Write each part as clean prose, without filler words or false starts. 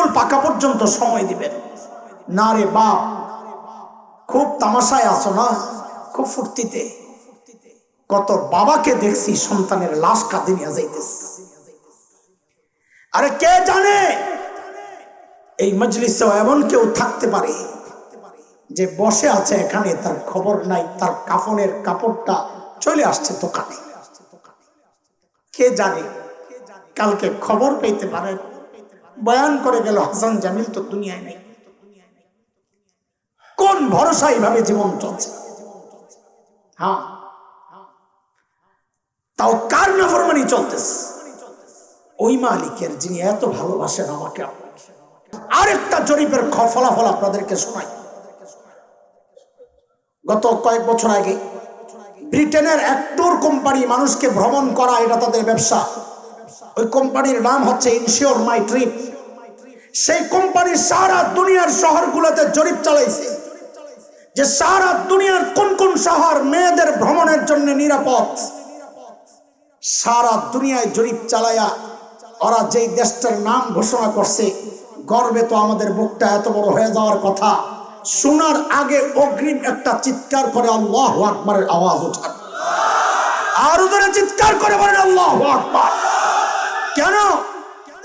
চুল পাকা পর্যন্ত সময় দিবেন না। রে বাপ, খুব তামাশায় আছো না, খুব ফুর্তিতে। কত বাবাকে দেখছি সন্তানের লাশ কাঁধে নিয়ে যাইতেছে। আরে কে জানে এই মজলিসে এমন কেউ থাকতে পারে যে বসে আছে এখানে, তার খবর নাই, তার কাফনের কাপড়টা চলে আসছে দোকানে। কে জানে কালকে খবর পেতে পারে বয়ান করে গেল হাসান জামিল তো দুনিয়ায় নাই। কোন ভরসা এইভাবে জীবন চলছে? হ্যাঁ, তাও কার নাফরমানি চলতেছে? ওই মালিকের যিনি এত ভালোবাসেন আমাকে। আরেকটা জরিপের ফলাফল আপনাদেরকে শোনাই। গত কয়েক বছর আগে ব্রিটেনের এক ট্যুর কোম্পানি মানুষকে ভ্রমণ করা, এটা তাদের ব্যবসা। ওই কোম্পানির নাম হচ্ছে ইনশিওর মাই ট্রিপ। সেই কোম্পানি সারা দুনিয়ার শহরগুলোতে জরিপ চালাইছে যে সারা দুনিয়ার কোন কোন শহর মেয়েদের ভ্রমণের জন্য নিরাপদ। সারা দুনিয়ায় জরিপ চালায়া ওরা যেই দেশটার নাম ঘোষণা করছে, গর্বে তো আমাদের বুকটা এত বড় হয়ে যাওয়ার কথা। শোনার আগে অগ্রিম একটা চিৎকার করে আল্লাহু আকবারের আওয়াজ ওঠে। আরো জোরে চিৎকার করে বলেন আল্লাহু আকবার। কেন?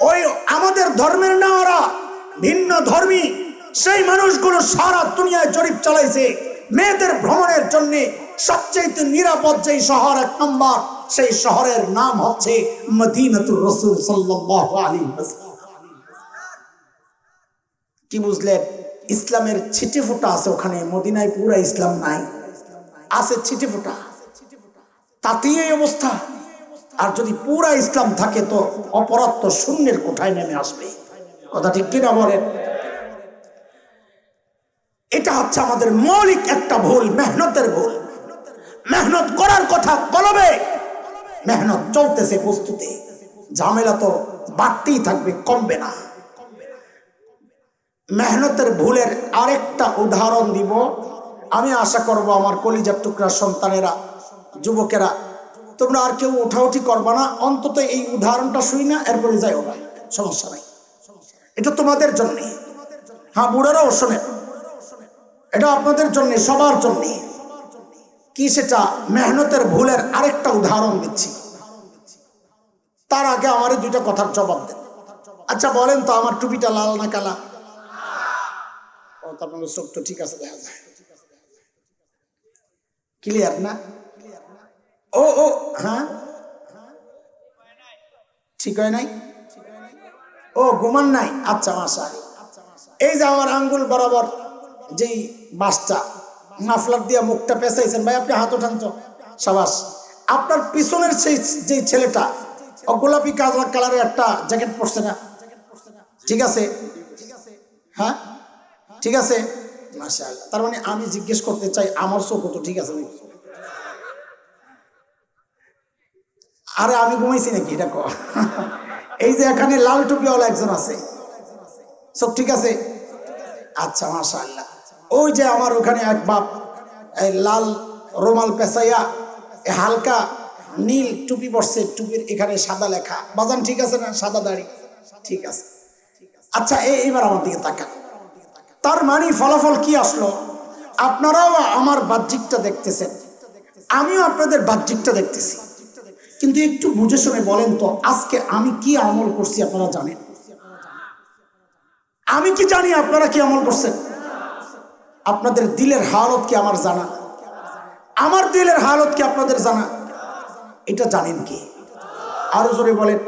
ওই আমাদের ধর্মের না, ওরা ভিন্ন ধর্মী। সেই মানুষগুলো সারা দুনিয়ায় জরিপ চালাইছে মেয়েদের ভ্রমণের জন্য সবচেয়ে নিরাপদ যেই শহর, এক নম্বর, সেই শহরের নাম হচ্ছে মদিনাতুর রাসূল সাল্লাল্লাহু আলাইহি ওয়াসাল্লাম। কি বুঝলেন? ইসলামের ছিটেফোঁটা আছে ওখানে। মদিনায় পুরা ইসলাম নাই, আছে ছিটেফোঁটা। তাতেই এই অবস্থা। আর যদি পুরা ইসলাম থাকে তো অপরাধ তো শূন্যের কোঠায় নেমে আসবে। কথা ঠিক কিনা বলেন? এটা হচ্ছে আমাদের মৌলিক একটা ভুল, মেহনতের ভুল। মেহনত করার কথা কলবে, মেহনত চলতেছে বস্তুতে। ঝামেলা তো বাড়তেই থাকবে, কমবে না। মেহনতের ভুলের আরেকটা উদাহরণ দিব। আমি আশা করব আমার কলিজার টুকরা সন্তানেরা, যুবকেরা, তোমরা আর কেউ ওঠাউঠি করবা না, অন্তত এই উদাহরণটা শুই না, এরপরে যাই ওরা, সমস্যা নাই। এটা তোমাদের জন্য। হ্যাঁ, বুড়ারাও শোনে, এটা আপনাদের জন্য, সবার জন্য। কি সেটা? মেহনতের ভুলের আরেকটা উদাহরণ দিচ্ছি। তার আগে আমার দুইটা কথার জবাব দেন। আচ্ছা বলেন তো, আমার টুপিটা লাল না কালা? ও, তারপর চোখ তো ঠিক আছে, দেখা যায়, ক্লিয়ার না? ও ও হ্যাঁ, ঠিক হয় নাই? ও, ঘুমান নাই? আচ্ছা, মাশাআল্লাহ। এই যে আমার আঙ্গুল বরাবর যেই বাসটা মাফলার দিয়া মুখটা পেঁচাইছেন, ভাই আপনি হাত ওঠান তো, সাবাস। আপনার পিছনের সেই যে ছেলেটা গোলাপি কালারের একটা জ্যাকেট পরছে না? ঠিক আছে, হ্যাঁ ঠিক আছে, মাশাআল্লাহ। তার মানে আমি জিজ্ঞেস করতে চাই, আমার চোখ তো ঠিক আছে নাকি? আরে আমি ঘুমাইছি নাকি এটা কর? এই যে এখানে লাল টুপিওয়ালা একজন আছে, সব ঠিক আছে? আচ্ছা, মাশাআল্লাহ। ওই যে আমার ওখানে এক বাপ এই লাল রুমাল পেঁচাইয়া হালকা নীল টুপি পরছে, টুপির এখানে সাদা লেখা। বাজান ঠিক আছে না? সাদা দাড়ি, ঠিক আছে। আচ্ছা, এইবার আমার দিকে তাকান। তার মানে ফলাফল কি আসলো? আপনারাও আমার বাহ্যিকটা দেখতেছেন, আমিও আপনাদের বাহ্যিকটা দেখতেছি। কিন্তু একটু বুঝে শুনে বলেন তো, আজকে আমি কি আমল করছি আপনারা জানেন? আমি কি জানি আপনারা কি আমল করছেন? আপনাদের দিলের হালত কি আমার জানা? আমার দিলের হালত কি আপনাদের জানা? এটা জানেন কি? আরো জোরে বলেন।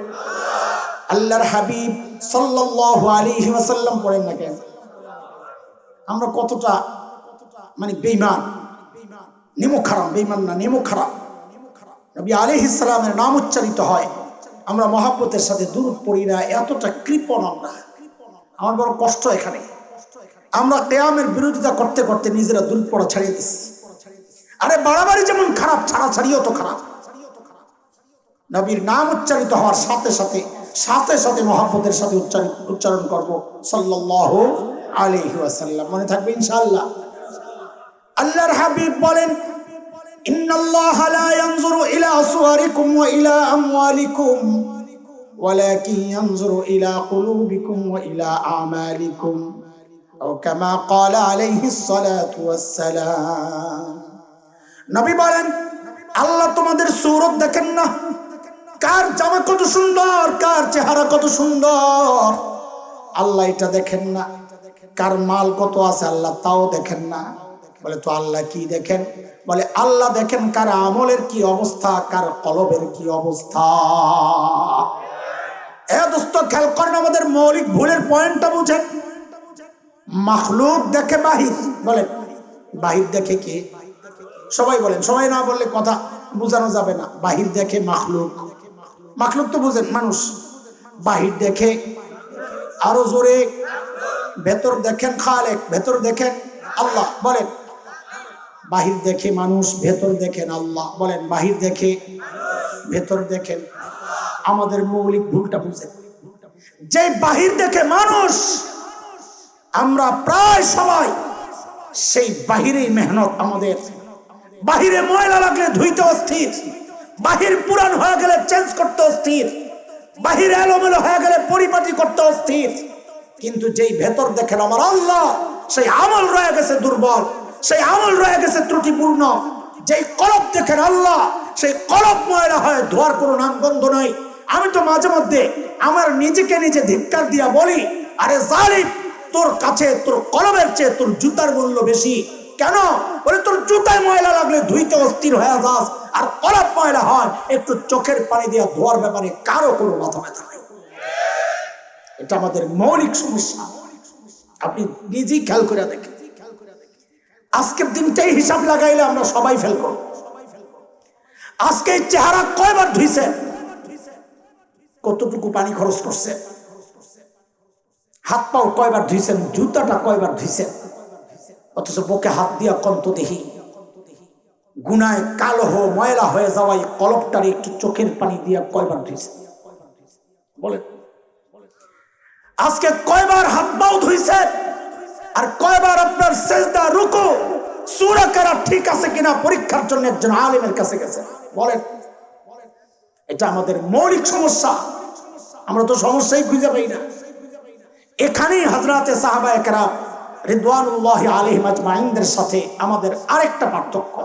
আল্লাহর হাবিব সাল্লাল্লাহু আলাইহি ওয়াসাল্লাম পড়েন না কেন? আমরা কতটা মানে বেঈমান, নেমো খারাপ, বেঈমান না, নেমো খারাপ। নবী আলাইহিস সালামের নাম উচ্চারিত হয়, আমরা মহব্বতের সাথে দুরূদ পড়ি না, এতটা কৃপণ আমরা। আমার বড় কষ্ট এখানে। আমরা কিয়ামের বিরোধিতা করতে করতে নিজেরা দুরূদ পড়া ছাড়িয়ে দিচ্ছি। আরে বাড়াবাড়ি যেমন খারাপ, ছাড়াছাড়িও তো খারাপ। নবীর নাম উচ্চারিত হওয়ার সাথে সাথে সাথে সাথে মহব্বতের সাথে উচ্চারণ করব সাল্লাল্লাহু আলাইহি ওয়াসাল্লাম। মনে থাকবে ইনশাআল্লাহ। আল্লাহর হাবিব বলেন, ইন্নাল্লাহা লা ইয়ানজুরু ইলা সুওয়ারিকুম ওয়া ইলা আমওয়ালিকুম ওয়ালাকিন ইয়ানজুরু ইলা কুলুবিকুম ওয়া ইলা আমালিকুম আও কামা ক্বালা আলাইহিস সালাতু ওয়াস সালাম। নবী বলেন, আল্লাহ তোমাদের সূরত দেখেন না, কার জামা কত সুন্দর, কার চেহারা কত সুন্দর, আল্লাহ এটা দেখেন না। কার মাল কত আছে আল্লাহ তাও দেখেন না। বলে তো আল্লাহ কি দেখেন? বলে আল্লাহ দেখেন কার আমলের কি অবস্থা, কার কলবের কি অবস্থা। এ দোস্ত, খেয়াল করেন, আমাদের মৌলিক ভুলের পয়েন্টটা বুঝেন। মাখলুক দেখে বাহির, বলেন বাহির দেখে কে? সবাই বলেন, সবাই না বললে কথা বোঝানো যাবে না। বাহির দেখে মাখলুক, মাখলুক তো বুঝেন মানুষ। বাহির দেখে, আরো জোরে, ভেতর দেখেন খালেক, ভেতর দেখেন আল্লাহ। বলেন বাহির দেখে মানুষ, ভেতর দেখেন আল্লাহ। বলেন বাহির দেখে, ভেতর দেখেন। আমাদের মৌলিক ভুলটা বুঝেন। যে বাহির দেখে মানুষ, আমরা প্রায় সবাই সেই বাহিরেই মেহনত আমাদের। বাহিরে ময়লা লাগলে ধুইতে অস্থির, বাহির পুরান হয়ে গেলে চেঞ্জ করতে অস্থির, বাহিরে এলোমেলো হয়ে গেলে পরিপাটি করতে অস্থির। কিন্তু যেই ভেতর দেখেন আমার আল্লাহ, সেই আমল রয়ে গেছে দুর্বল, সেই আমল রয়ে গেছে ত্রুটিপূর্ণ। যেই কলব দেখেন আল্লাহ, সেই কলব ময়লা হয়, ধোয়ার কোনো নামগন্ধ নাই। আমি তো মাঝে মধ্যে আমার নিজেকে নিজে ধিক্কার দিয়া বলি, আরে জালিম, তোর কাছে তোর কলবের চেয়ে তোর জুতার মূল্য বেশি। কেন? বলে তোর জুতায় ময়লা লাগলে ধুইতে অস্থির হয়ে যাস, আর কলব ময়লা হয় একটু চোখের পানি দিয়া ধোয়ার ব্যাপারে কারো কোনো মাথা ব্যথা নেই। এটা আমাদের মৌলিক সমস্যা। আপনি নিজেই খেয়াল করে দেখেন, আজকের দিনটাই হিসাব লাগাইলে আমরা সবাই ফেল করব। আজকে চেহারা কয়বার ধুইছে, কতটুকু পানি খরচ করছে, হাত পাও কয়বার ধুইছেন, জুতাটা কয়বার ধুইছেন, অথচ বুকে হাত দিয়া কন্ত দেখি গুনায় কালো ময়লা হয়ে যাওয়াই কলবটারে একটু চোখের পানি দিয়া কয়বার ধুইছেন? বলেন আজকে কয়বার হাত পাও ধুইছেন, আর কয়বার আপনার সেজদা রুকু সূরা করা ঠিক আছে কিনা পরীক্ষার জন্য একজন আলেমের কাছে গেছে? বলেন, এটা আমাদের মৌলিক সমস্যা। আমরা তো সমস্যাই খুঁজে পাই না। এখানেই হযরতে সাহাবায়ে কেরাম রিদওয়ানুল্লাহি আলাইহিম আজমাইনদের সাথে আমাদের আরেকটা পার্থক্য,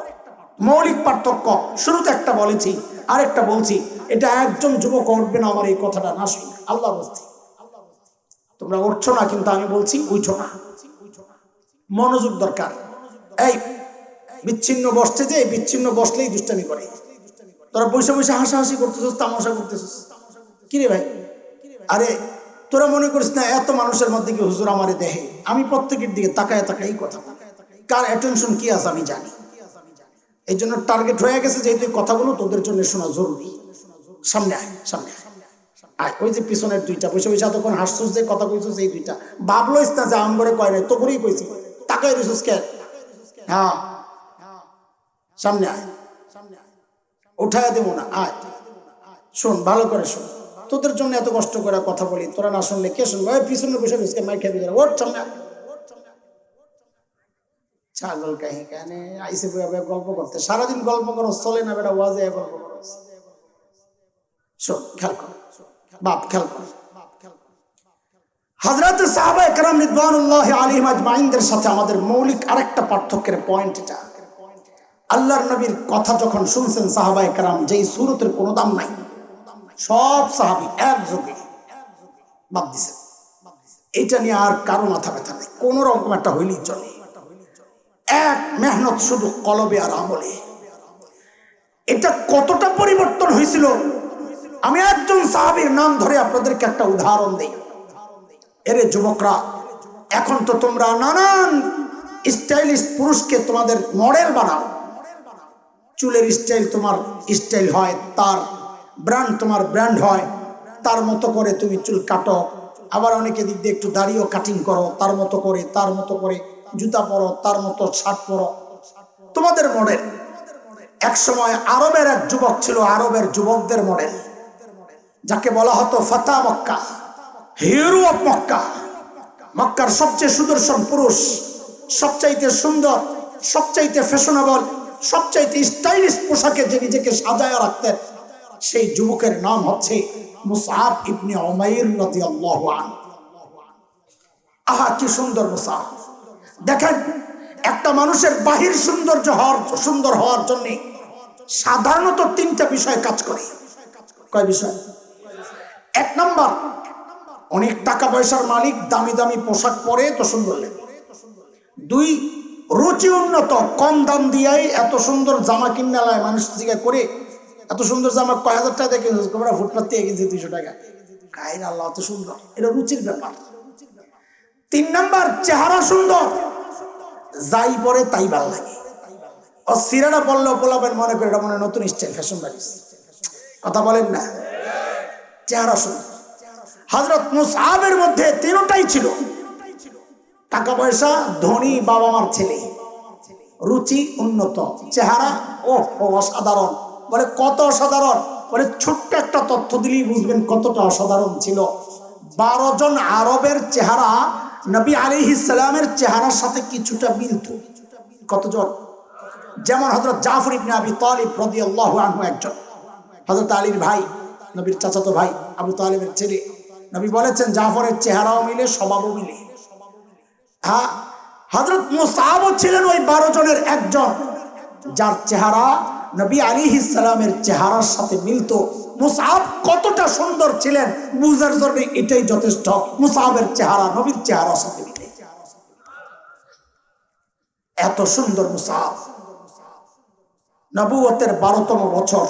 মৌলিক পার্থক্য। শুরুতে একটা বলেছি, আরেকটা বলছি। এটা একজন যুবক উঠবে না আমার এই কথাটা না শুনে, আল্লাহ বলছি। তোমরা উঠছো না, কিন্তু আমি বলছি উঠো না। মনোযোগ দরকার। এই বিচ্ছিন্ন বসছে, যে বিচ্ছিন্ন বসলেই দুষ্টামি করে। তোরা বসে বসে হাসাহাসি করতেছিস, তামাশা করতেছিস, কিরে ভাই? আরে তোরা মনে করিস না এত মানুষের মধ্যে কি হুজুর আমারে দেখে? আমি প্রত্যেকের দিকে তাকায় তাকাই কথা, কার অ্যাটেনশন কি আছে আমি জানি। এই জন্য টার্গেট হয়ে গেছে যে এই কথাগুলো তোদের জন্য শোনা জরুরি। সামনে আয়, সামনে আয়। ওই যে পিছনের দুইটা বসে বসে এতক্ষণ হাসছিস, যে কথা কইছিস, এই দুইটা ভাবলোইস না যে আম করে কয় নাই, তো করেই কইছি, তাকাই রইছিস কে? হ্যাঁ, সামনে আয়, উঠায় দেবো না, আয়। শোন, ভালো করে শোন, তোদের জন্য এত কষ্ট করে কথা বলি, তোরা না শুনলে কে শুনবে? পিছনে বসে বসে মাই খেয়ে দিল, ওর সামনে ছাগল কাহি কানে আইসে গল্প করতে। সারাদিন গল্প করো, চলে না বেটা, ওয়াজে গল্প করো। শোন, খেয়াল কর বাপ, খেয়াল কর। হযরতে সাহাবায়ে কেরাম রিদওয়ানুল্লাহি আলাইহিম আজমাইনদের সাথে আমাদের মৌলিক আরেকটা পার্থক্যের পয়েন্ট এটা। আল্লাহর নবীর কথা যখন শুনছেন সাহাবায়ে কেরাম, যেই সূরতের কোনো দাম নাই, সব সাহাবী একযোগে বাদ দিছেন। এটা নিয়ে আর কারো মাথা ব্যথা নেই, কোন রকম একটা হইলেই চলে। এক মেহনত শুধু কলবে আর আমলে। এটা কতটা পরিবর্তন হয়েছিল, আমি একজন সাহাবীর নাম ধরে আপনাদেরকে একটা উদাহরণ দেই। এরে যুবকরা, এখন তো তোমরা নানান স্টাইলিশ পুরুষকে তোমাদের মডেল বানাও। চুলের স্টাইল তোমার স্টাইল হয়, তার ব্র্যান্ড তোমার ব্র্যান্ড হয়, তার মতো করে তুমি চুল কাটো। আবার অনেকে দিক দিয়ে একটু দাড়িও কাটিং করো তার মতো করে, তার মতো করে জুতা পরো, তার মতো শার্ট পরো, তোমাদের মডেল। এক সময় আরবের এক যুবক ছিল, আরবের যুবকদের মডেল, যাকে বলা হতো ফাতা মক্কা, হিরো অফ মক্কা। মক্কার সবচেয়ে সুদর্শন পুরুষ, সবচাইতে সুন্দর, সবচাইতে ফ্যাশনেবল, সবচাইতে স্টাইলিশ পোশাকে যে নিজেকে সাজায় রাখতেন, সেই যুবকের নাম হচ্ছে মুসআব ইবনে উমাইর রাদিয়াল্লাহু আনহু। আহা কি সুন্দর মুসআব! দেখেন, একটা মানুষের বাহির সুন্দর হওয়ার জন্য সাধারণত তিনটা বিষয় কাজ করে। কয় বিষয়? এক নাম্বার, অনেক টাকা পয়সার মালিক, দামি দামি পোশাক পরে তো সুন্দর লাগে। দুই, রুচি উন্নত, কম দাম দিয়াই এত সুন্দর জামা কিনে নেয় মানুষ জিজ্ঞাসা করে, এত সুন্দর জামা কয় হাজার টাকা দেখে ফুটপাত থেকে কিনছে 200 টাকা। কাহিনী আল্লাহ এত সুন্দর, এটা রুচির ব্যাপার। তিন নাম্বার, চেহারা সুন্দর, যাই পরে তাই ভালো লাগে। ও সিরাটা বললেও বলাবেন মনে করে এটা মনে নতুন স্টাইল, ফ্যাশন লাগিস, কথা বলেন না। চেহারা সুন্দর। হযরত মুসআবের মধ্যে তিনটাই ছিল। টাকা পয়সা, ধনী বাবা মার ছেলে, রুচি উন্নত, চেহারা ও অসাধারণ। বলে কত অসাধারণ? বলে ছোট্ট একটা তথ্য দিলেই বুঝবেন কতটা অসাধারণ ছিল। 12 জন আরবের চেহারা নবী আলাইহিস সালামের চেহারার সাথে কিছুটা মিলত। কতজন? যেমন হযরত জাফর ইবনে আবি তালিব রাদিয়াল্লাহু আনহু একজন, হযরত আলীর ভাই, নবীর চাচাতো ভাই, আবু তালিবের ছেলে। নবী বলেছেন জাফরের চেহারাও মিলে, স্বভাবও মিলে। হ্যাঁ, হযরত মুসআবও ছিলেন ওই 12 জনের একজন, যার চেহারা নবী আলাইহিস সালামের চেহারার সাথে মিলত। মুসআব কতটা সুন্দর ছিলেন বুঝার জন্য এটাই যথেষ্ট। মুসআবের চেহারা নবীর চেহারার সাথে মিলে, এত সুন্দর মুসআব। নবুয়তের 12তম বছর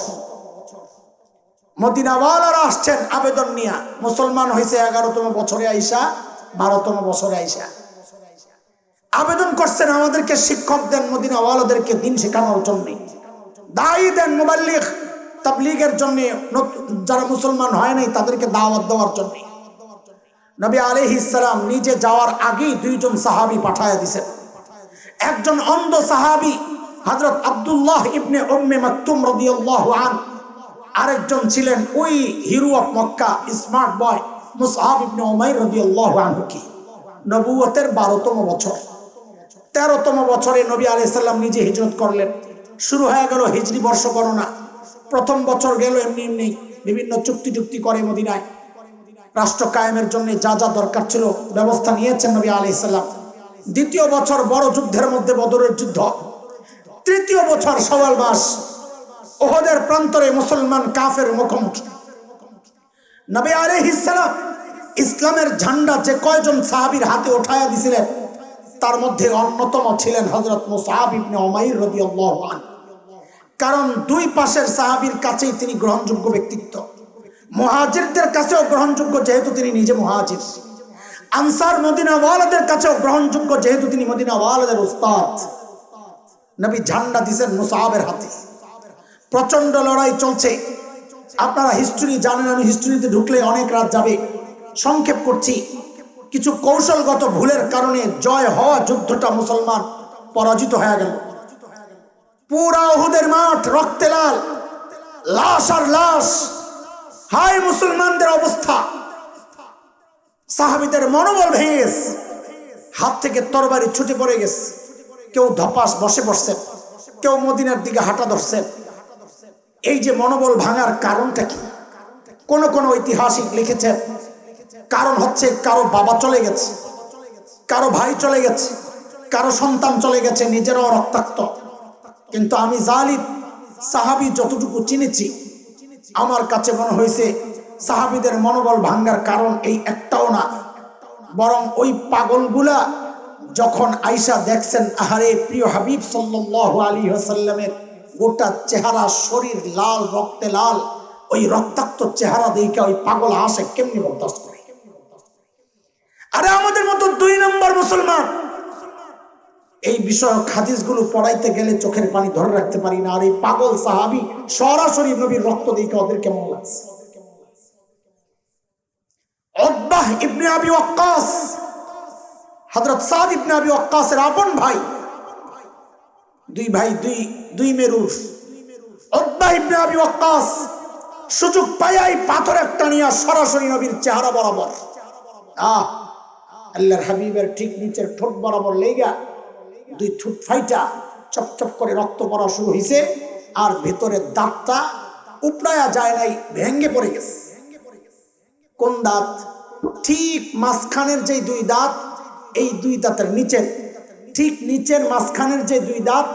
মদিনাওয়ালারা আসছেন আবেদন নিয়ে, মুসলমান হয়েছে 11তম বছরে আইসা, 12তম বছরে আইসা আবেদন করছেন আমাদেরকে শিক্ষক দেন, মদিনাওয়ালাদেরকে দিন শেখানোর জন্য দায়ী দেন, মুবাল্লিগ তাবলীগের জন্য, যারা মুসলমান হয় নাই তাদেরকে দাওয়াত দেওয়ার জন্য। নবী আলাইহিস সালাম নিজে যাওয়ার আগেই 2 জন সাহাবী পাঠায়া দিয়েছেন। একজন অন্ধ সাহাবী হযরত আব্দুল্লাহ ইবনে উম্মে মাকতুম রাদিয়াল্লাহু আনহু, আরেকজন ছিলেন ওই hero of Mecca, smart boy Musab ibn Umair রাদিয়াল্লাহু আনহু। কি নবুয়তের 12তম বছর, 13তম বছরে নবী আলাইহিস সালাম নিজে হিজরত করলেন। শুরু হয়ে গেল হিজরি বর্ষ গণনা। প্রথম বছর গেল এমনি এমনি, বিভিন্ন চুক্তি করে মদিনায় রাষ্ট্র কায়েমের জন্য যা যা দরকার ছিল ব্যবস্থা নিয়েছেন নবী আলাইহিস সালাম। দ্বিতীয় বছর বড় যুদ্ধের মধ্যে বদরের যুদ্ধ। তৃতীয় বছর শাওয়াল মাস, উহুদের প্রান্তরে মুসলমান কাফের মুখোমুখি। নবী আলাইহিস সালাম ইসলামের ঝান্ডা যে কয়জন সাহাবীর হাতে উঠায়া দিয়েছিলেন তার মধ্যে অন্যতম ছিলেন হযরত মুসআব ইবনে উমাইর রাদিয়াল্লাহু আনহু। কারণ দুই পাশের সাহাবীর কাছেই তিনি গ্রহণযোগ্য ব্যক্তিত্ব, মুহাজিরদের কাছেও গ্রহণযোগ্য যেহেতু তিনি নিজে মুহাজির, আনসার মদিনাওয়ালাদের কাছেও গ্রহণযোগ্য যেহেতু তিনি মদিনাওয়ালাদের উস্তাদ। নবী ঝান্ডা দিয়েছেন মুসআবের হাতে। প্রচন্ড লড়াই চলছে। আপনারা হিস্ট্রি জানেন, আমি হিস্ট্রিতে ঢুকলে অনেক রাত যাবে, সংক্ষেপ করছি। কিছু কৌশলগত ভুলের কারণে জয় হওয়া যুদ্ধটা মুসলমান পরাজিত হয়ে গেল। পুরা উহুদের মাঠ রক্তে লাল, লাশ আর লাশ। হায় মুসলমানদের অবস্থা! সাহাবীদের মনোবল ভেঙে গেছে, হাত থেকে তরবারি ছুটে পড়ে গেছে। কেউ ধপাস বসে পড়ছে, কেউ মদিনার দিকে হাঁটা ধরছেন। এই যে মনোবল ভাঙার কারণটা কি? কোন কোন ঐতিহাসিক লিখেছেন কারণ হচ্ছে কারো বাবা চলে গেছে, কারো ভাই চলে গেছে, কারো সন্তান চলে গেছে, নিজেরাও রক্তাক্ত। কিন্তু আমি জালিদ সাহাবী যতটুকু চিনেছি, আমার কাছে মনে হয়েছে সাহাবীদের মনোবল ভাঙার কারণ এই একটাও না, বরং ওই পাগলগুলা যখন আয়েশা দেখছেন আহারে প্রিয় হাবিব সাল্লাল্লাহু আলাইহি ওয়াসাল্লামের গোটা চেহারা, শরীর লাল, রক্তে লাল, ওই রক্তাক্ত চেহারা দেখে ওই পাগল হাসে কেমনি বরদাস্ত করে? আরে আমাদের মতো 2 নম্বর মুসলমান এই বিষয়ক হাদিসগুলো পড়াইতে গেলে চোখের পানি ধরে রাখতে পারি না। আর এই পাগল সাহাবী সরাসরি নবীর রক্ত দেখে ওদের কেমন লাগছে? উতবাহ ইবনে আবি ওয়াক্কাস, হযরত সাদ ইবনে আবি ওয়াক্কাসের আপন ভাই, দুই ভাই, দুই মেরুর। উতবাহ ইবনে আবি ওয়াক্কাস সুযোগ পাইয়াই পাথর একটা নিয়ে সরাসরি নবীর চেহারা বরাবর, আল্লাহর হাবিবের ঠিক নিচের ঠোঁট বরাবর লেগা 2 ঠোঁট ফাইটা চপচপ করে রক্ত পড়া শুরু হয়েছে। আর ভেতরের দাঁতটা উপড়ায়া যায় নাই, ভেঙ্গে পড়ে গেছে। কোন দাঁত? ঠিক মাঝখানের যে দুই দাঁত, এই দুই দাঁতের নিচের, ঠিক নিচের মাঝখানের যে দুই দাঁত,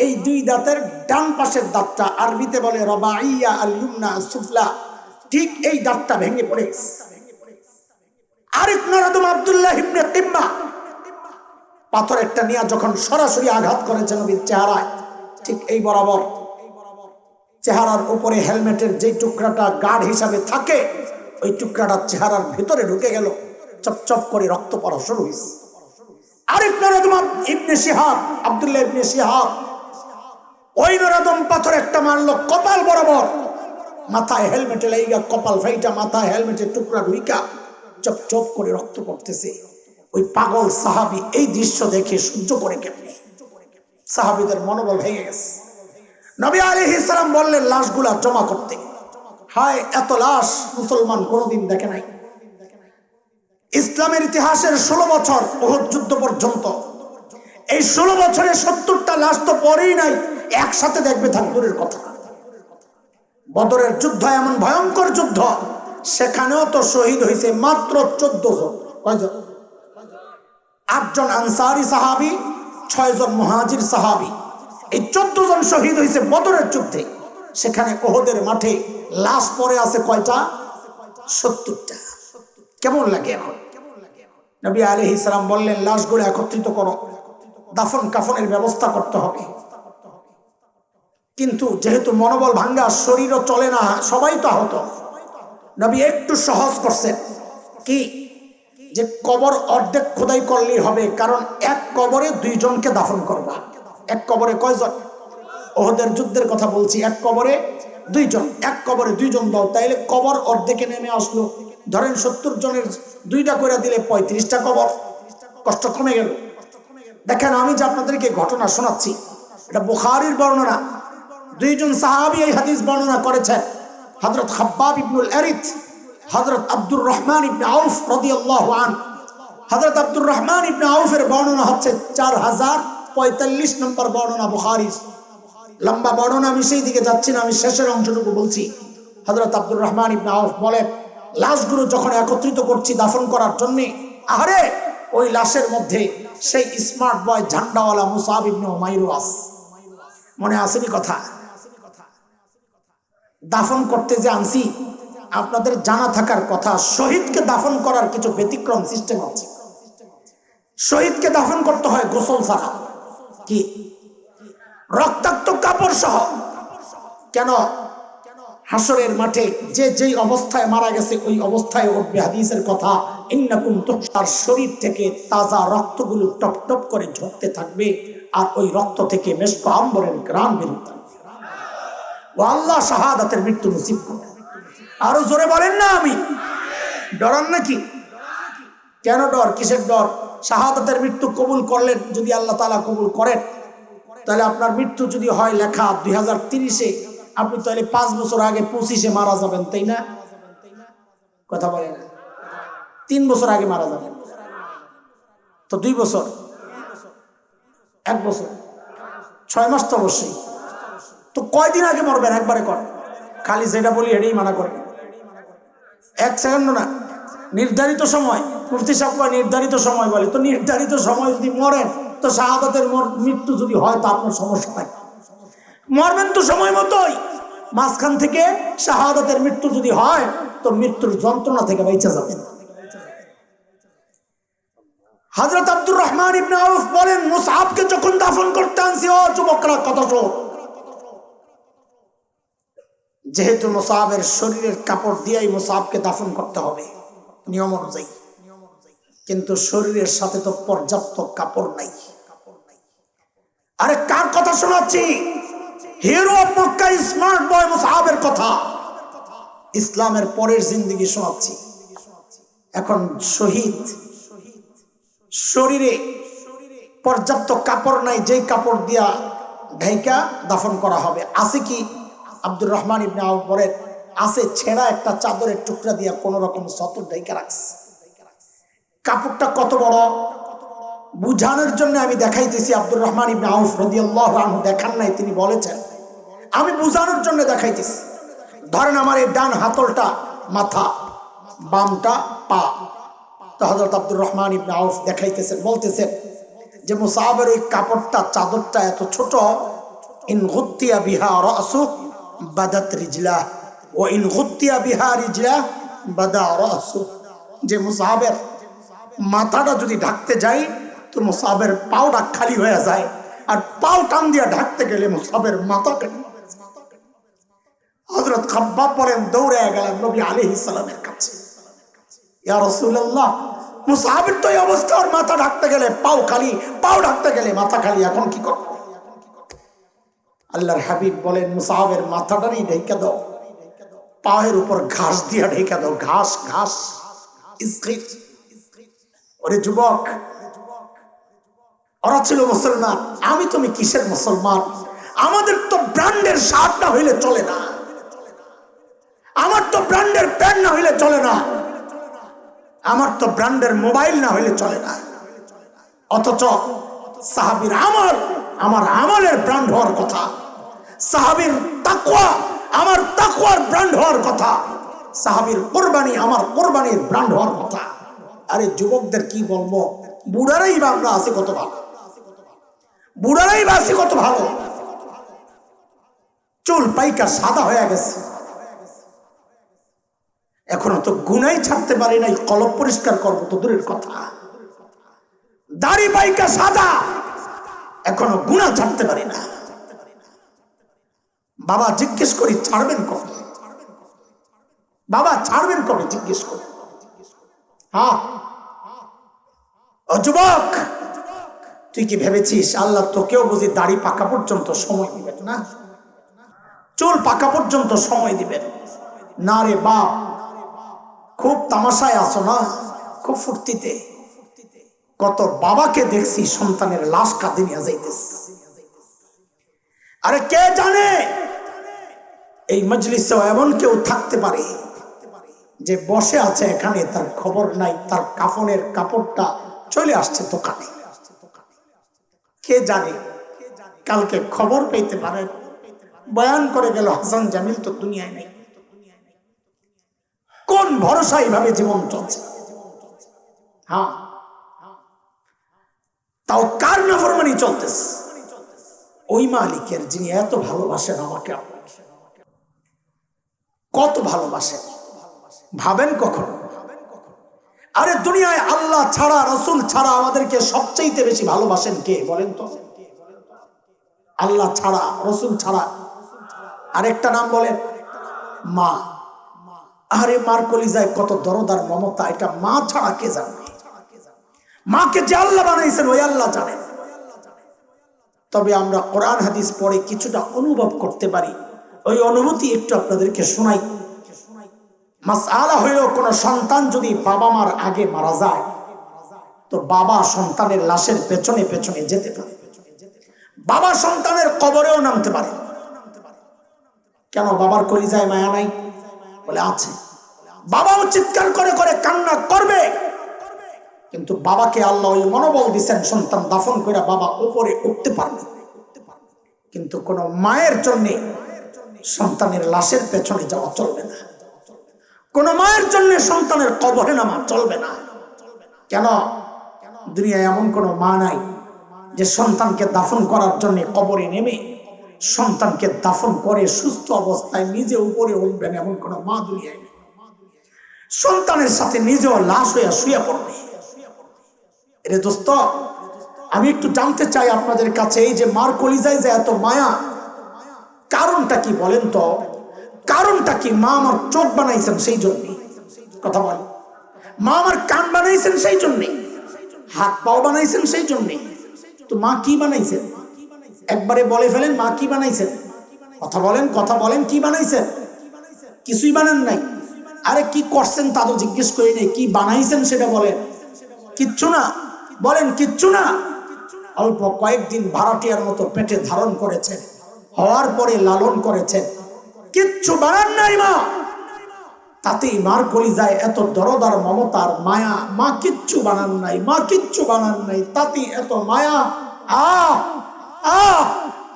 এই দুই দাঁতের ডান পাশের দাঁতটা, আরবিতে বলে রবাইয়া আল ইউমনা সুফলা, ঠিক এই দাঁতটা ভেঙে পড়ে গেছে। আরেক নরদম আব্দুল্লাহ ইবনে কিম্মা পাথর একটা নিয়ে যখন সরাসরি আঘাত করেছে নবীর চেহারায়, ঠিক এই বরাবর চেহারার উপরে হেলমেটের যে টুকরাটা গার্ড হিসাবে থাকে, ওই টুকরাটা চেহারার ভিতরে ঢুকে গেল, চপচপ করে রক্ত পড়া শুরু হয়েছে। আরেক নরদম ইবনে শিহাব, আব্দুল্লাহ ইবনে শিহাব, ওই নরদম পাথর একটা মারলো কপাল বরাবর, মাথায় হেলমেটে লাইগা কপাল ফাইটা, মাথায় হেলমেটের টুকরা ঢুইকা চপচপ করে রক্ত পড়তেছে। ওই পাগল সাহাবী এই দৃশ্য দেখে সহ্য করে কেমনে? সাহাবীদের মনোবল ভেঙে গেছে। নবী আলাইহিস সালাম বললেন লাশগুলা জমা করতে। হায়, এত লাশ মুসলমান কোনোদিন দেখে নাই। ইসলামের ইতিহাসের 16 বছর উহুদ যুদ্ধ পর্যন্ত, এই 16 বছরে 70টা লাশ তো পরেই নাই, একসাথে দেখবে থাকদুরের কথা। বদরের যুদ্ধ এমন ভয়ঙ্কর যুদ্ধ, সেখানেও তো শহীদ হয়েছে মাত্র 14 জন। কয়জন? 8 জন আনসারি সাহাবী, 6 জন মুহাজির সাহাবী, এই 14 জন শহীদ হয়েছে বদরের যুদ্ধে। সেখানে উহুদের মাঠে লাশ পড়ে আছে কয়টা? 70টা। কেমন লাগে এখন? নবী আলাইহিস সালাম বললেন লাশগুলো একত্রিত করো, দাফন কাফনের ব্যবস্থা করতে হবে। কিন্তু যেহেতু মনোবল ভাঙ্গা, শরীরও চলে না, সবাই তো আহত, নবী একটু সহজ করছেন। কি? যে কবর অর্ধেক খোদাই করলেই হবে, কারণ এক কবরে 2 জনকে দাফন করবা। এক কবরে কয়জন? উহুদের যুদ্ধের কথা বলছি, এক কবরে 2 জন, এক কবরে 2 জন দাও, তাইলে কবর অর্ধেকে নেমে আসলো। ধরেন 70 জনের 2টা করে দিলে 35টা কবর, কষ্ট কমে গেল। দেখেন, আমি যে আপনাদেরকে ঘটনা শোনাচ্ছি, এটা বুখারীর বর্ণনা। 2 জন সাহাবী এই হাদিস বর্ণনা করেছেন, হযরত খাব্বাব ইবনুল আরিত, হযরত আব্দুর রহমান ইবনে আউফ রাদিয়াল্লাহু আনহু। হযরত আব্দুর রহমান ইবনে আউফের বর্ণনা হচ্ছে 4045 নম্বর বর্ণনা বুখারীর। লম্বা বর্ণনা, আমি সেই দিকে যাচ্ছি না, আমি শেষের অংশটুকু বলছি। হযরত আব্দুর রহমান ইবনে আউফ বলেন, লাশগুলো যখন একত্রিত করছি দাফন করার জন্য, আরে ওই লাশের মধ্যে সেই স্মার্ট বয় ঝান্ডাওয়ালা মুসআব ইবনে উমাইর আছে। মনে আসেনি কথা? দাফন করতে যে আনছি, আপনাদের জানা থাকার কথা, শহীদকে দাফন করার কিছু ব্যতিক্রম সিস্টেম আছে। শহীদকে দাফন করতে হয় গোসল ছাড়া। কি? রক্তাক্ত কাপড় সহ। কেন? হাসরের মাঠে যে যেই অবস্থায় মারা গেছে ওই অবস্থায় উঠবে। হাদিসের কথা, ইন্নাকুম তুহশার, শরীর থেকে তাজা রক্তগুলো টপ টপ করে ঝরতে থাকবে, আর ওই রক্ত থেকে মেশক আম্বরের ঘ্রাণ বের হতে থাকবে। ও আল্লাহ শাহাদাতের মৃত্যু নসিব করুন। আরো জোরে বলেন না আমি। ডরান নাকি? কেন ডর? কিসের ডর? শাহাদাতের মৃত্যু কবুল করলেন, যদি আল্লাহ তাআলা কবুল করেন, তাহলে আপনার মৃত্যু যদি হয় লেখা 2030-এ, আপনি তাহলে 5 বছর আগে 25-এ মারা যাবেন, তাই না? কথা বলেন। 3 বছর আগে মারা যাবেন, তো 2 বছর, 1 বছর, 6 মাস তো অবশ্যই। তো কয়দিন আগে মরবেন একবারে কর। খালি যেটা বলি এটাই মানা করেন। 1 সেকেন্ড না, নির্ধারিত সময়। মুফতি সাহেব কয় নির্ধারিত সময় বলে, তো নির্ধারিত সময় যদি মরেন, তো শাহাদাতের মৃত্যু যদি হয় তা আপনার সমস্যা নাই। মরবেন তো সময় মতোই। মাঝখান থেকে শাহাদাতের মৃত্যু যদি হয়, তো মৃত্যুর যন্ত্রণা থেকে বেঁচে যাবেন। হযরত আব্দুর রহমান ইবনে আউফ বলেন, মুসআবকে যখন দাফন করতে আনছি, ও যুবকরা কথা শোনো, যেহেতু মুসআবের শরীরের কাপড় দিয়েই মুসআবকে দাফন করতে হবে নিয়ম অনুযায়ী, কিন্তু শরীরের সাথে তো পর্যাপ্ত কাপড় নাই। আরে কার কথা শোনাচ্ছি? Hero of Mecca, smart boy মুসআবের কথা, ইসলামের পরের জিন্দেগি শোনাচ্ছি। এখন শহীদ, শরীরে পর্যাপ্ত কাপড় নাই, যেই কাপড় দিয়া ঢাইকা দাফন করা হবে। আছে কি? আব্দুর রহমান ইবনে আউফ বলেন, আছে ছেঁড়া একটা চাদরের টুকরা দিয়া কোন রকম সতর ঢাইকা রাখছে। কাপড়টা কত বড় বুঝানোর জন্য আমি দেখাইতেছি। আব্দুর রহমান ইবনে আউফ রাদিয়াল্লাহু আনহু দেখান নাই, তিনি বলেছেন, আমি বুঝানোর জন্য দেখাইতেছি। ধরেন আমার এই ডান হাতলটা মাথা, বামটা পা। তো হযরত আব্দুর রহমান ইবনে আউফ দেখাইতেছেন, বলতেছেন যে মুসাবের ওই কাপড়টা, চাদরটা এত ছোট, ইন গুত্তিয়া বিহা রাসু বাদাত রিজলা ও ইন গুত্তিয়া বিহা রিজলা বাদা রাসু, যে মুসাবের মাথাটা যদি ঢাকতে যাই তো মুসাবের পাওটা খালি হয়ে যায়, আর পাও টান দিয়া ঢাকতে গেলে মুসাবের মাথাটা। হযরত খাব্বাব বলেন, দৌড়ে গেলেন নবী আলাইহিস সালামের কাছে, ইয়া রাসূলুল্লাহ, মুসাবের তো এই অবস্থা, ওর মাথা ঢাকতে গেলে পাও খালি, পাও ঢাকতে গেলে মাথা খালি, এখন কি করব? আল্লাহর হাবিব বলেন, মুসাবের মাথাটাই ঢেকে দাও, পায়ের উপর ঘাস দিয়া ঢেকে দাও, ঘাস ঘাস। ওরে যুবক, ওরা ছিল মুসলমান, আমি তুমি কিসের মুসলমান? আমাদের তো ব্র্যান্ডের শার্ট না হইলে চলে না, আমার তো ব্র্যান্ডের প্যান্ট না হইলে চলে না, আমার তো ব্র্যান্ডের মোবাইল না হইলে চলে না। অথচ সাহাবীর আমল আমার আমলের ব্র্যান্ড হওয়ার কথা, সাহাবীর তাকওয়া আমার তাকওয়ার ব্র্যান্ড হওয়ার কথা, সাহাবীর কুরবানি আমার কুরবানির ব্র্যান্ড হওয়ার কথা। আরে যুবকদের কি বলবো, বুড়ারাই বা আমরা আছি কত ভালো, বুড়ারাই বা আছি কত ভালো, চুল পাইকা সাদা হয়ে গেছে, এখনো তো গুনাই ছাড়তে পারি নাই, কলব পরিষ্কার করবো তো দূরের কথা, দাড়ি পাইকা সাদা, এখনো গুনাহ ছাড়তে পারি না। বাবা জিজ্ঞেস করি ছাড়বেন কবে? বাবা ছাড়বেন কবে জিজ্ঞেস করি। হ্যাঁ ও যুবক, তুই কি ভেবেছিস আল্লাহ তোকেও বুঝি দাড়ি পাকা পর্যন্ত সময় দিবেন না, চুল পাকা পর্যন্ত সময় দিবেন না? রে বাপ, খুব তামাশায় আছো না, খুব ফুর্তিতে। কত বাবাকে দেখছি সন্তানের লাশ কাঁধে নিয়ে যাইতেছে। আরে কে জানে এই মজলিসেও এমন কেউ থাকতে পারে যে বসে আছে এখানে, তার খবর নাই, তার কাফনের কাপড়টা চলে আসছে দোকানে। কে জানে কালকে খবর পেতে পারে, বয়ান করে গেল হাসান জামিল তো দুনিয়ায় নাই। কোন ভরসা এইভাবে জীবন চলছে? হ্যাঁ, তাও কার নাফরমানি চলতেছে? ওই মালিকের যিনি এত ভালোবাসেন আমাকে, কত ভালোবাসেন ভাবেন কখন? আরে দুনিয়ায় আল্লাহ ছাড়া, রসুল ছাড়া আমাদেরকে সবচাইতে বেশি ভালোবাসেন কে বলেন তো? আল্লাহ ছাড়া, রসুল ছাড়া আরেকটা নাম বলেন, মা। আরে মার কলিজায় কত দরদার মমতা, এটা মা ছাড়া কে জানে? মাকে যে আল্লাহ বানাইছেন ওই আল্লাহ জানেন। তবে আমরা কোরআন হাদিস পড়ে কিছুটা অনুভব করতে পারি, ওই অনুভূতি একটু আপনাদেরকে শোনাই। মাসআলা হইল, কোন সন্তান যদি বাবা মার আগে মারা যায় তো বাবা সন্তানের লাশের পেছনে পেছনে যেতে পারে, বাবা সন্তানের কবরেও নামতে পারে। কেন? বাবার কলিজায় মায়া নাই বলে আছে। বাবাও চিৎকার করে করে কান্না করবে, কিন্তু বাবাকে আল্লাহ ওই মনোবল দিচ্ছেন, সন্তান দাফন করে বাবা উপরে উঠতে পারবে। কিন্তু কোন মায়ের জন্য সন্তানের লাশের পেছনে যাওয়া চলবে না, কোন মায়ের জন্য সন্তানের কবরে নামা চলবে না। কেন? দুনিয়ায় এমন কোন মা নাই যে সন্তানকে দাফন করার জন্য কবরে নেমে সন্তানকে দাফন করে সুস্থ অবস্থায় নিজে উপরে উঠবেন, এমন কোন মা দুনিয়ায় নেই। সন্তানের সাথে নিজেও লাশ হইয়া শুয়ে পড়বে। এরে দোস্ত, আমি একটু জানতে চাই আপনাদের কাছে, এই যে মার কলিজায় যে এত মায়া, কারণটা কি বলেন তো? কারণটা কি? মা আমার চোখ বানাইছেন সেই জন্যে, কথা বলেন। মা আমার কান বানাইছেন সেই জন্যে, হাত পাও বানাইছেন সেই জন্যে। তো মা কি বানাইছেন? একবারে বলে ফেলেন, মা কি বানাইছেন? কথা বলেন, কথা বলেন, কি বানাইছেন? কিছুই বানান নাই। আরে কি করছেন তা তো জিজ্ঞেস করি নাই, কি বানাইছেন সেটা বলেন। কিচ্ছু না, বলেন কিচ্ছু না। অল্প কয়েকদিন ভাড়াটিয়ার মতো পেটে ধারণ করেছেন, হওয়ার পরে লালন করেছেন, কিচ্ছু বানান নাই মা। তাতেই মার কলিজায় এত দরদার মমতার মায়া। মা কিচ্ছু বানান নাই, মা কিচ্ছু বানান নাই, তাতেই এত মায়া।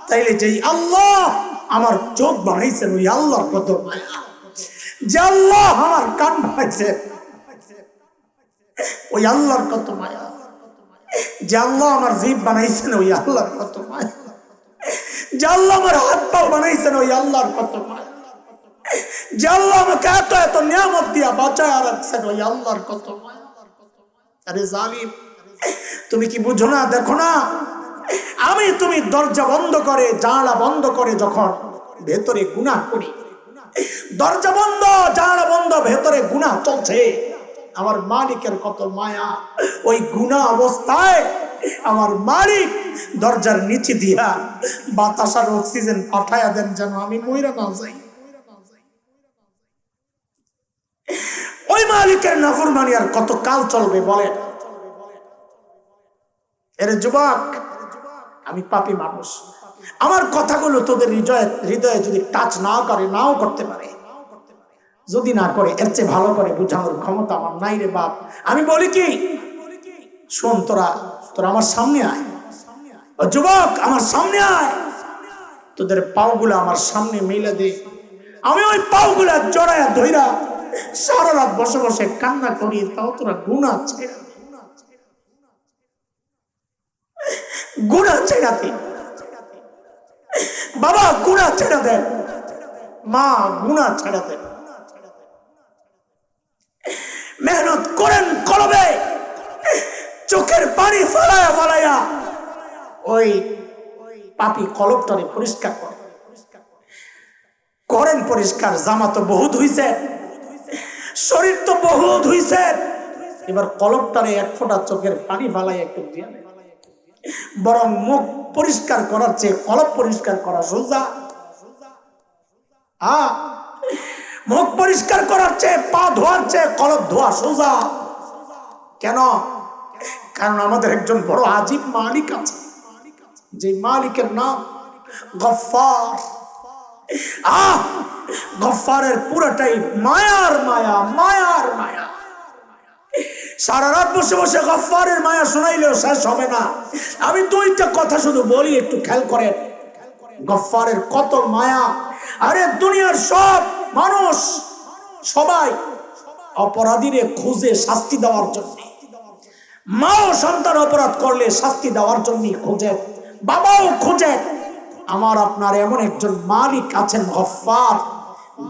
তাইলে যেই আল্লাহ আমার চোখ বানাইছেন ওই আল্লাহর কত মায়া। যে আল্লাহ আমার কান বানাইছে, ওই আল্লাহর কত মায়া। যে আল্লাহ আমার জিভ বানাইছেন, ওই আল্লাহর কত মায়া। যে আল্লাহ আমার হাত পাও বানাইছেন, ওই আল্লাহর কত মায়া। যে আল্লাহ আমাকে এত এত নিয়ামত দিয়া বাঁচায় রাখছেন, ওই আল্লাহর কত মায়া। আরে জালিম, তুমি কি বুঝো না? দেখো না, তুমি দরজা বন্ধ করে, জানালা বন্ধ করে যখন ভেতরে গুনাহ করি, দরজা বন্ধ জানালা বন্ধ, ভেতরে গুনাহ চলছে, আমার মালিকের কত মায়া। ওই গুনাহ অবস্থায় আমার মালিক দরজার নিচে দিয়া বাতাসার অক্সিজেন পাঠায়া দেন, যেন আমি মইরা না যাই। ওই মালিকের নাফরমানি আর কত কাল চলবে বলে? এরে যুবক, আমি পাপী মানুষ, আমার কথাগুলো তোদের হৃদয়ে যদি টাচ না করে, নাও করতে পারে, যদি না করে এর চেয়ে ভালো করে বুঝানোর ক্ষমতা আমার নাই রে বাপ। আমি বলি কি, শোন, তোরা আমার সামনে আয়, যুবক আমার সামনে আয়, তোদের পাওগুলা আমার সামনে মিলে দে, আমি ওই পাওগুলা জড়ায়া ধইরা সারা রাত বসে বসে কান্না করি, তাও তোরা গুনাহ ছেড়ে দে বাবা, গুনাহ ছেড়ে দেন, মা গুনাহ ছেড়ে দেন, মেহনত করেন কলবে, চোখের পানি ফালায়া ফালায়া ওই পাপী কলবটারে পরিষ্কার করেন পরিষ্কার। জামা তো বহুত হইছে, শরীর তো বহুত হইছে, এবার কলবটারে এক ফোঁটা চোখের পানি ফালাই একটু দিয়ে, বরং মুখ পরিষ্কার করার চেয়ে কলব পরিষ্কার করা সোজা। মুখ পরিষ্কার করার চেয়ে, পা ধোয়ার চেয়ে কলব ধোয়া সোজা। কেন? কারণ আমাদের একজন বড় আজীব মালিক আছে, যে মালিকের নাম গফফার। গফফারের পুরোটাই মায়ার মায়া, মায়ার মায়া। সারা রাত বসে বসে গফফারের মায়া শোনাইলেও শেষ হবে না। আমি দুইটা কথা শুধু বলি, একটু খেয়াল করেন। গফফারের কত মায়া। আরে দুনিয়ার সব মানুষ সবাই অপরাধীরে খুঁজে শাস্তি দেওয়ার জন্য, মাও সন্তান অপরাধ করলে শাস্তি দেওয়ার জন্য খোঁজে, বাবাও খোঁজে। আমার আপনার এমন একজন মালিক আছেন গফফার,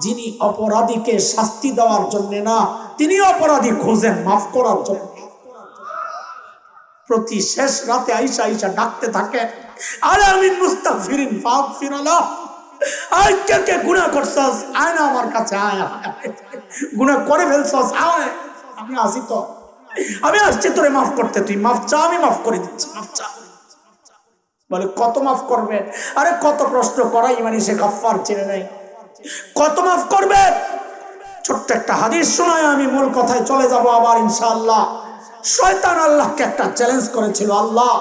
যিনি অপরাধীকে শাস্তি দেওয়ার জন্য না, তিনি অপরাধী খোঁজেন মাফ করার জন্য। প্রতি শেষ রাতে আইসা আইসা ডাকতে থাকে, আরে আমি মুস্তাগফিরিন ফাগফিরালাহ। আয় কে কে গুনাহ করছস, আয় না আমার কাছে, আয় গুনাহ করে ফেলছস, আয়, আমি আসি তো, আমি আসছি তোরে মাফ করতে, তুই মাফ চা, আমি মাফ করে দিচ্ছি, মাফ চা। বলে কত মাফ করবে? আরে কত প্রশ্ন করাই মানে সে গফফার চেনে নাই, কত মাফ করবে? ছোট্ট একটা হাদিস শোনায় আমি মূল কথায় চলে যাব আবার ইনশাআল্লাহ। শয়তান আল্লাহকে একটা চ্যালেঞ্জ করেছিল, আল্লাহ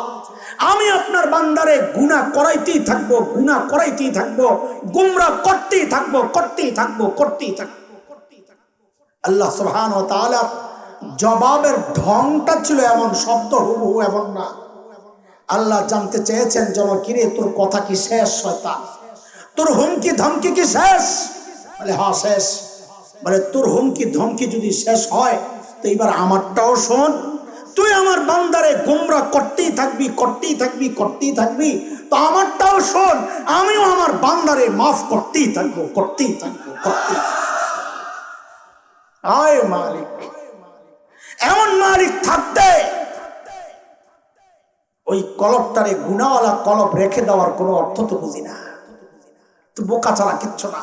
আমি আপনার বান্দারে গুনাহ করাইতেই থাকবো, গুনাহ করাইতেই থাকবো, গুমরাহ করতেই থাকবো, করতেই থাকবো, করতেই থাকবো। আল্লাহ সুবহানাহু ওয়া তাআলা জবাবের ঢংটা ছিল এমন, শব্দ হুবহু এমন না। আল্লাহ জানতে চেয়েছেন যেন, কিরে তোর কথা কি শেষ শয়তান? তোর হুমকি ধমকি কি শেষ? বলে হ্যাঁ শেষ। বলে তোর হুমকি ধমকি যদি শেষ হয়, তো এবার আমারটাও শোন। তুই আমার বান্দারে গুমরাহ করতেই থাকবি, করতেই থাকবি, করতেই থাকবি, তো আমারটাও শোন, আমিও আমার বান্দারে মাফ করতেই থাকবো, করতেই থাকবো, করতেই। আয় মালিক, এমন মালিক থাকতে ওই কলবটারে গুনাহওয়ালা কলব রেখে দেওয়ার কোনো অর্থ তো বুঝি না, তো বোকা ছাড়া কিচ্ছু না।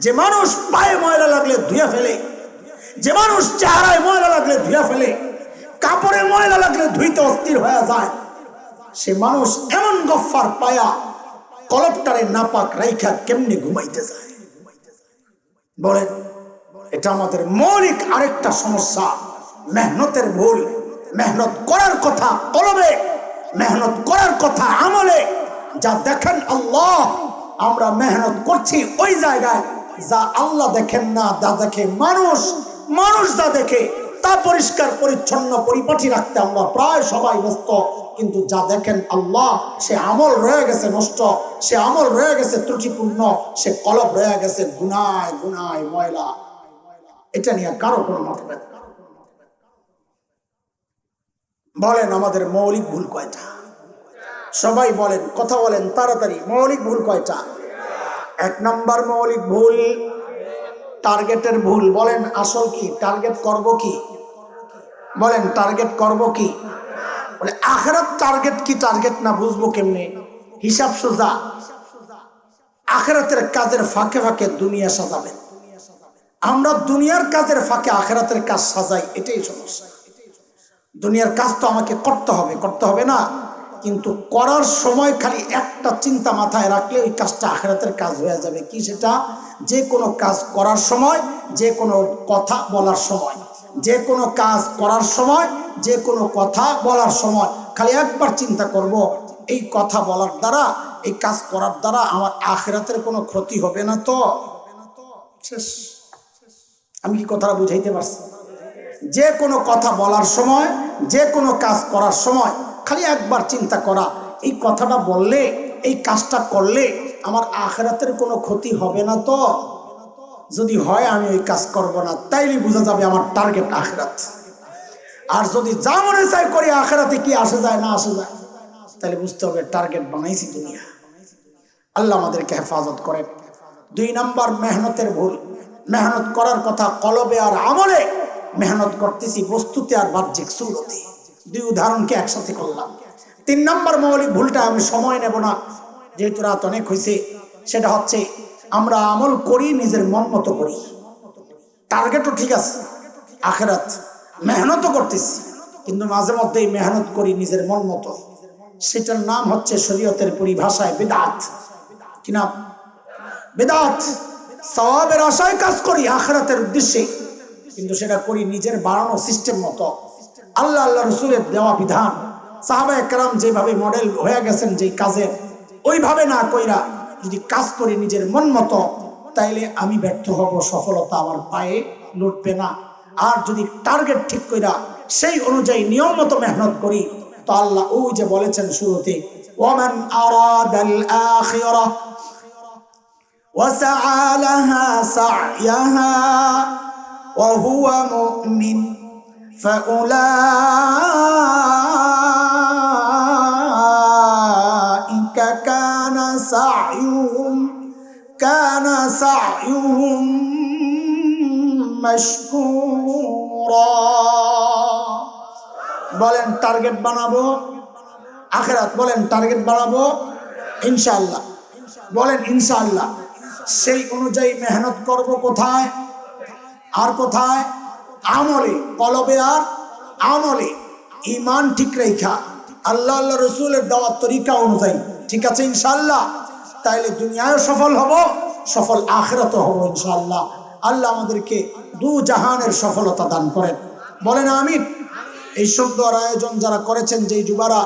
যে মানুষ পায়ে ময়লা লাগলে ধুয়ে ফেলে, যে মানুষ চেহারায় ময়লা লাগলে ধুয়ে ফেলে, কাপড়ে ময়লা লাগলে ধুইতে অস্থির হয়ে যায়, সে মানুষ এমন গফফার পায়া কলবটারে নাপাক রাইখা কেমনে ঘুমাইতে যায়? বলেন, এটা আমাদের মৌলিক আরেকটা সমস্যা, মেহনতের ভুল। মেহনত করার কথা কলবে, মেহনত করার কথা আমলে। যা দেখেন আল্লাহ, আমরা মেহনত করছি ওই জায়গায় যা আল্লাহ দেখেন না, যা দেখে মানুষ। মানুষ যা দেখে তা পরিষ্কার পরিচ্ছন্ন পরিপাটি রাখতে আমরা প্রায় সবাই ব্যস্ত, কিন্তু যা দেখেন আল্লাহ, সে আমল রয়ে গেছে নষ্ট, সে আমল রয়ে গেছে ত্রুটিপূর্ণ, সে কলব রয়ে গেছে গুনায় গুনায় ময়লা। এটা নিয়ে কারো কোনো মতভেদ। বলেন আমাদের মৌলিক ভুল কয়টা? সবাই বলেন, কথা বলেন তাড়াতাড়ি। মৌলিক ভুল কয়টা? 1 নম্বর মৌলিক ভুল টার্গেটের ভুল। বলেন আসল কি? টার্গেট করব কি? বলেন টার্গেট করব কি? বলে আখিরাত টার্গেট কি টার্গেট না বুঝবো কেমনে? হিসাব সোজা, আখিরাতের কাজের ফাঁকে ফাঁকে দুনিয়া সাজাবেন। আমরা দুনিয়ার কাজের ফাঁকে আখিরাতের কাজ সাজাই, এটাই সমস্যা। দুনিয়ার কাজ তো আমাকে করতে হবে, করতে হবে না, কিন্তু করার সময় খালি একটা চিন্তা মাথায় রাখলে ওই কাজটা আখিরাতের কাজ হয়ে যাবে। কি সেটা? যে কোনো কাজ করার সময়, যে কোনো কথা বলার সময়, যে কোনো কাজ করার সময়, যে কোনো কথা বলার সময় খালি একবার চিন্তা করব, এই কথা বলার দ্বারা, এই কাজ করার দ্বারা আমার আখিরাতের কোনো ক্ষতি হবে না তো? শেষ। আমি কি কথাটা বুঝাইতে পারছি? যে কোনো কথা বলার সময়, যে কোনো কাজ করার সময় খালি একবার চিন্তা করা, এই কথাটা বললে, এই কাজটা করলে আমার আখিরাতের কোনো ক্ষতি হবে না তো? যদি হয় আমি ওই কাজ করব না, তাইলে বোঝা যাবে আমার টার্গেট আখিরাত। আর যদি যা মনে চাই করি আখিরাতে কি আসে যায় না আসে যায়, তাহলে বুঝতে হবে টার্গেট বানাইছি দুনিয়া। আল্লাহ আমাদেরকে হেফাজত করেন। 2 নম্বর মেহনতের ভুল। মেহনত করার কথা কলবে আর আমলে, মেহনত করতেছি বস্তুতে আর বাহ্যিক সুরতে। 2 উদাহরণকে একসাথে করলাম। 3 নম্বর মৌলিক ভুলটা আমি সময় নেব না, যেহেতু রাত অনেক হয়েছে। সেটা হচ্ছে আমরা আমল করি নিজের মন মতো করি। টার্গেটও ঠিক আছে আখিরাত, মেহনতও করতেছি, কিন্তু মাঝে মধ্যেই মেহনত করি নিজের মন মতো। সেটার নাম হচ্ছে শরীয়তের পরিভাষায় বিদআত। কি নাম? বিদআত। সওয়াবের আশায় কাজ করি আখিরাতের উদ্দেশ্যে, কিন্তু সেটা করি নিজের বানানো সিস্টেম মতো। আল্লাহ রাসূলের দেওয়া বিধান, সাহাবায়ে কেরাম যেভাবে মডেল হয়ে গেছেন যে কাজে, ওইভাবে না কইরা যদি কাজ করি নিজের মন মতো, তাইলে আমি ব্যর্থ হব, সফলতা আমার পায়ে লুটবে না। আর যদি টার্গেট ঠিক কইরা সেই অনুযায়ী নিয়ম মতো মেহনত করি, তো আল্লাহ ওই যে বলেছেন শুরুতে, ওয়ামান আরাদাল আখিরাহ وسعى لها سعيها وهو مؤمن فأولئك كان سعيهم مشكورا। বলেন টার্গেট বানাবো আখিরাত, বলেন টার্গেট বানাবো ইনশাআল্লাহ, বলেন ইনশাআল্লাহ। সেই অনুযায়ী মেহনত করব কোথায় আর কোথায়? আমলে, কলবে আর আমলে। ঈমান ঠিক রেখা আল্লাহ রাসূলের দেওয়া তরিকা অনুযায়ী, ঠিক আছে ইনশাআল্লাহ। তাইলে দুনিয়ায়ও সফল হব, সফল আখিরাতও হব ইনশাআল্লাহ। আল্লাহ আমাদেরকে 2 জাহানের সফলতা দান করেন, বলেন আমিন। এই সুন্দর আয়োজন যারা করেছেন, যেই যুবরা,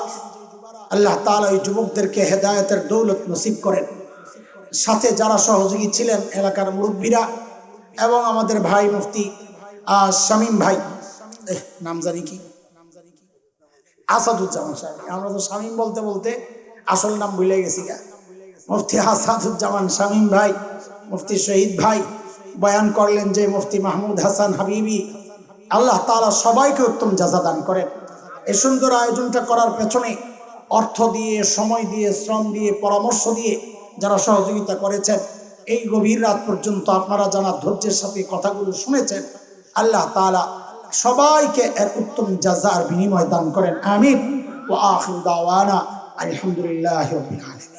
আল্লাহ তাআলা এই যুবকদেরকে হেদায়েতের দৌলত নসিব করেন। সাথে যারা সহযোগী ছিলেন, এলাকার মুরব্বীরা এবং আমাদের ভাই মুফতি শামীম ভাই, নাম জানি কি, আসাদুজ্জামান সাহেব। আমরা তো শামীম বলতে বলতে আসল নাম ভুলে গেছি। মুফতি আসাদুজ্জামান শামীম ভাই, মুফতি শহীদ ভাই বয়ান করলেন যে মুফতি মাহমুদ হাসান হাবিবি, আল্লাহ তাআলা সবাইকে উত্তম জাযা দান করেন। এই সুন্দর আয়োজনটা করার পেছনে অর্থ দিয়ে, সময় দিয়ে, শ্রম দিয়ে, পরামর্শ দিয়ে যারা সহযোগিতা করেছেন, এই গভীর রাত পর্যন্ত আপনারা যারা ধৈর্যের সাথে কথাগুলো শুনেছেন, আল্লাহ তাআলা সবাইকে এর উত্তম জাযার বিনিময় দান করেন, আমিন। ওয়া আখিরু দাওয়ানা আলহামদুলিল্লাহি রাব্বিল আলামিন।